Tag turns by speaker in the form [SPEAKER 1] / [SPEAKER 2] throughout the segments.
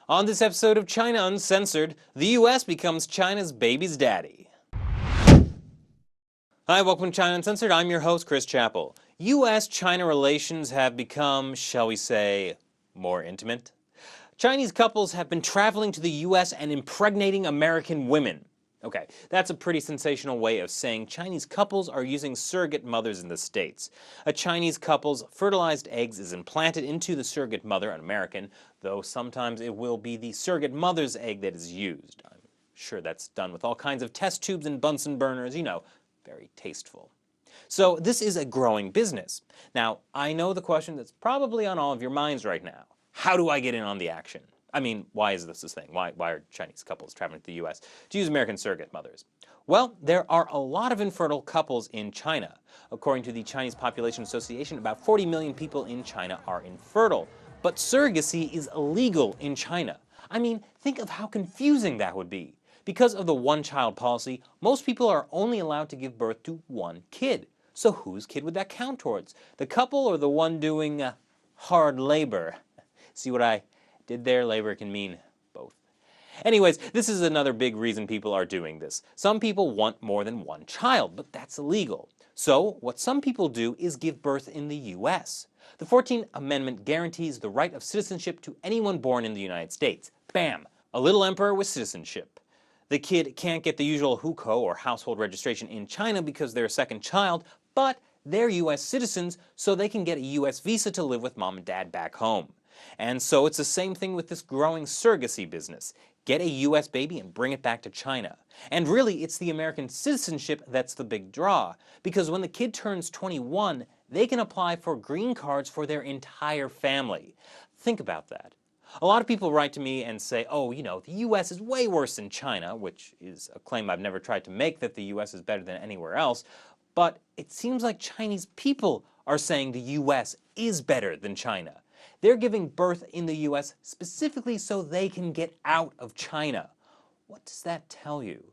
[SPEAKER 1] On this episode of China Uncensored, the U.S. becomes China's baby's daddy. Hi, welcome to China Uncensored. I'm your host, Chris Chappell. U.S.-China relations have become, shall we say, more intimate. Chinese couples have been traveling to the U.S. and impregnating American women. Okay, that's a pretty sensational way of saying Chinese couples are using surrogate mothers in the States. A Chinese couple's fertilized eggs is implanted into the surrogate mother, an American, though sometimes it will be the surrogate mother's egg that is used. I'm sure that's done with all kinds of test tubes and Bunsen burners, you know, very tasteful. So this is a growing business. Now, I know the question that's probably on all of your minds right now. How do I get in on the action? I mean, why is this thing? Why are Chinese couples traveling to the U.S. to use American surrogate mothers? Well, there are a lot of infertile couples in China. According to the Chinese Population Association, about 40 million people in China are infertile. But surrogacy is illegal in China. I mean, think of how confusing that would be. Because of the one-child policy, most people are only allowed to give birth to one kid. So whose kid would that count towards? The couple or the one doing hard labor? See what I did there? Labor can mean both. Anyways, this is another big reason people are doing this. Some people want more than one child, but that's illegal. So what some people do is give birth in the U.S. The 14th Amendment guarantees the right of citizenship to anyone born in the United States. Bam! A little emperor with citizenship. The kid can't get the usual hukou or household registration in China because they're a second child, but they're U.S. citizens, so they can get a U.S. visa to live with mom and dad back home. And so it's the same thing with this growing surrogacy business. Get a U.S. baby and bring it back to China. And really, it's the American citizenship that's the big draw, because when the kid turns 21, they can apply for green cards for their entire family. Think about that. A lot of people write to me and say, oh, you know, the U.S. is way worse than China, which is a claim I've never tried to make, that the U.S. is better than anywhere else. But it seems like Chinese people are saying the U.S. is better than China. They're giving birth in the U.S. specifically so they can get out of China. What does that tell you?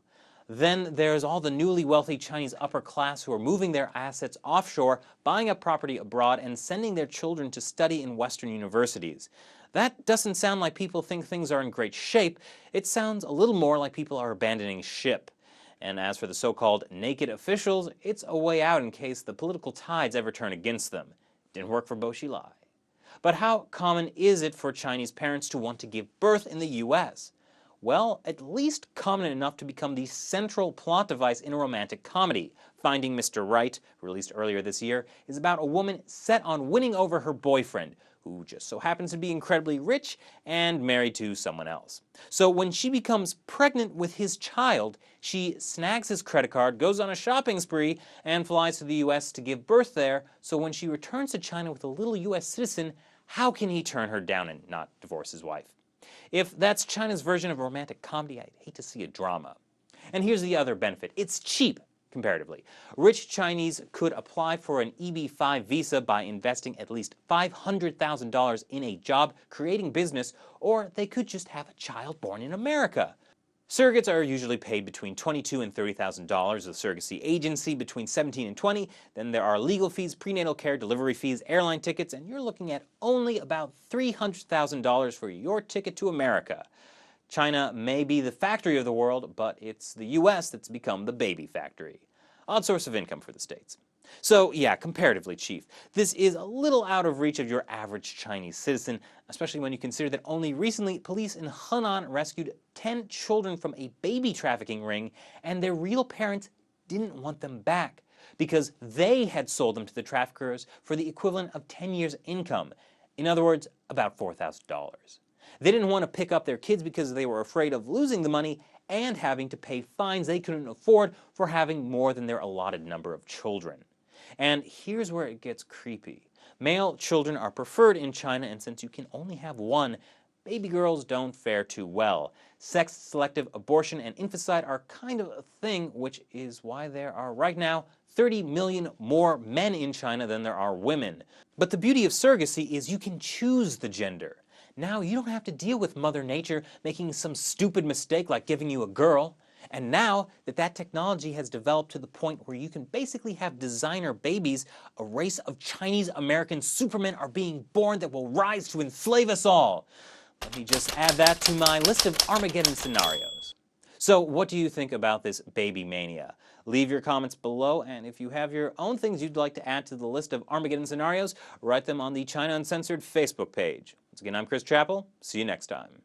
[SPEAKER 1] Then there's all the newly wealthy Chinese upper class who are moving their assets offshore, buying up property abroad, and sending their children to study in Western universities. That doesn't sound like people think things are in great shape. It sounds a little more like people are abandoning ship. And as for the so-called naked officials, it's a way out in case the political tides ever turn against them. Didn't work for Bo Xilai. But how common is it for Chinese parents to want to give birth in the U.S.? Well, at least common enough to become the central plot device in a romantic comedy. Finding Mr. Right, released earlier this year, is about a woman set on winning over her boyfriend, who just so happens to be incredibly rich and married to someone else. So when she becomes pregnant with his child, she snags his credit card, goes on a shopping spree, and flies to the U.S. to give birth there, so when she returns to China with a little U.S. citizen, how can he turn her down and not divorce his wife? If that's China's version of a romantic comedy, I'd hate to see a drama. And here's the other benefit. It's cheap, comparatively. Rich Chinese could apply for an EB-5 visa by investing at least $500,000 in a job-creating business, or they could just have a child born in America. Surrogates are usually paid between $22,000 and $30,000, the surrogacy agency between $17,000 and $20,000. Then there are legal fees, prenatal care, delivery fees, airline tickets, and you're looking at only about $300,000 for your ticket to America. China may be the factory of the world, but it's the U.S. that's become the baby factory. Odd source of income for the States. So yeah, comparatively cheap. This is a little out of reach of your average Chinese citizen, especially when you consider that only recently police in Henan rescued 10 children from a baby trafficking ring, and their real parents didn't want them back because they had sold them to the traffickers for the equivalent of 10 years' income. In other words, about $4,000. They didn't want to pick up their kids because they were afraid of losing the money and having to pay fines they couldn't afford for having more than their allotted number of children. And here's where it gets creepy. Male children are preferred in China, and since you can only have one, baby girls don't fare too well. Sex-selective abortion and infanticide are kind of a thing, which is why there are right now 30 million more men in China than there are women. But the beauty of surrogacy is you can choose the gender. Now you don't have to deal with Mother Nature making some stupid mistake like giving you a girl. And now that that technology has developed to the point where you can basically have designer babies, a race of Chinese American supermen are being born that will rise to enslave us all. Let me just add that to my list of Armageddon scenarios. So what do you think about this baby mania? Leave your comments below, and if you have your own things you'd like to add to the list of Armageddon scenarios, write them on the China Uncensored Facebook page. Once again, I'm Chris Chappell. See you next time.